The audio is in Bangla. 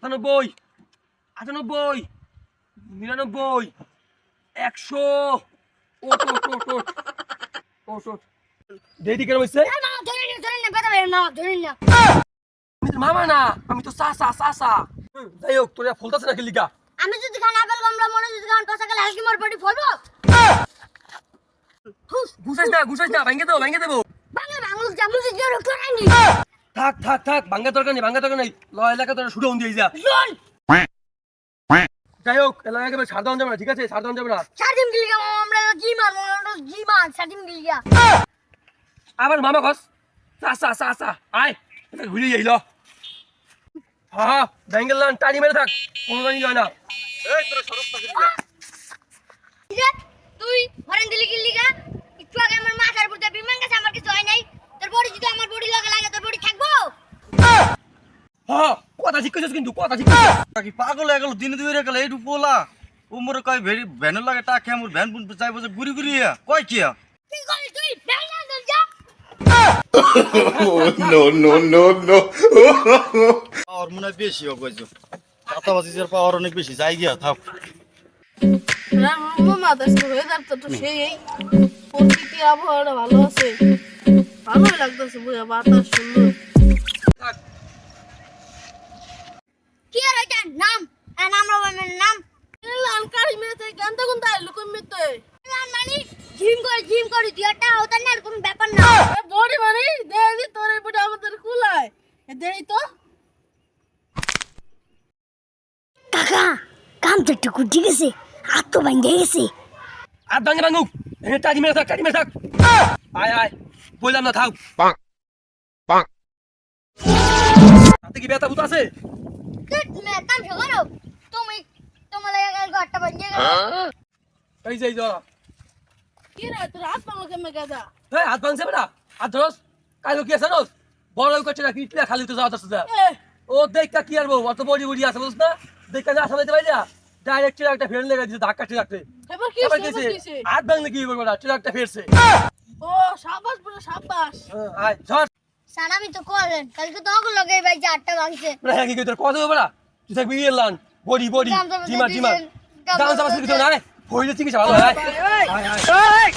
97, 98, 99, 100। ওট ওট ওট ওট ওট ওট দেরি কেন হইছে? মামা না, আমি তো সাসা সাসা। যাই হোক, তোরা ফলতাছ না লিগা। আমি যদি খান আপেল কমলা মনে যদি খান কষা গেলে হালকি মোর বডি ফলবো। ঘুষাইস না, ভাঙ্গে দেবো। বাংলা বাংলা জামুজ জোর করানি। থাক, ভাঙ্গা দরকার নেই। লয় এলাকা তোরা শুরু দিয়ে যা। লোন যাই হোক, এলাকাকে ছাড় দেওয়া যাবে না, ঠিক আছে? ছাড় দেওয়া যাবে না। সাদিম গিলিগা আমরা জি মান সাদিম গিলিগা। আবার মামা কস সাসা আয় ঘুরে যাইল। হ্যাঁ, ব্যাঙ্গেল টানি মেরে থাক, কোনো জানি যায় না। এই তোরা সরব পাখি দিলা। তুই হরেন দিলি গিলিগা একটু আগে আমার মাথার উপর দিয়ে বিমান গেছে, আমার কিছু হয় নাই। তোর বডি যদি আমার বডি লাগে তোর বডি থাকবো। হ্যাঁ, কথা ঠিক কইছিস কিন্তু, কথা ঠিক কইছিস। কি পাগল হয়ে গেল দিনে দুই গেল এইটু পোলা উমরে কয় ভ্যানের লাগে টাকা আমার ভ্যান বুন যাইব যে ঘুরি ঘুরি কয় কি কি করিস তুই বেলা দল যা। No. পাওয়ার মনে হয় বেশি হোক কইছো চাতাবাজির পাওয়ার অনেক বেশি যাই গিয়া থাক প্রকৃতি আবহাওয়াটা ভালো আছে, ভালোই লাগতেছে বুঝা, বাতাস সুন্দর। থাক। কি আর এটা নাম নাম রবানের নাম কারি মেতে গান তখন তাই লুকুম মেতে নাম মানে জিম করে দিয়াটা হতা না এরকম ব্যাপার না। বডি মানে দেই তোর এই বডি আমাদের কুলায় দেই তো। কাকা কাম তো টুকু ঠিক আছে, হাত তো ভাঙে গেছে। আর ভাঙুক, টানি মেরে থাক। আয় বললাম না, থাক। তাতে কি ব্যথা বুঝতে আছে? তুমি কাম করো, তুমি তোমার লাগা ঘরটা ভাঙে গেল। এই যে যা। কি রে তোর হাত পাঙ্গা কেমনে গাদা? এই হাত ভাঙছে বেটা, হাত ধরস। কালো কি আছে রস? বড় করছে না, পিটলে খালি তো যাওয়া যাচ্ছে। ও দেখা কি আর বউ, অত বডি আছে বুঝছ না? দেখা না সামনে ভাই যা ডাইরেক্ট একটা ফের লেগে দিছে, ধাক্কা ট্রাকতে। এবার কি হইছে? হাত ভাঙলে কি করবে না, ট্রাকটা ফেরছে। ও সাবাস বড় সাবাস। আয় ধর। সারা আমি তো করেন কালকে তো ওগুলো লগে ভাই যে আটটা ভাঙছে। বেটা কি তোর কথা হবে না? তুই থাকবি এলান বডি জিমা গামছা গান সাবাস কিছু না, হইলে চিকিৎসা ভালো হয়। আয়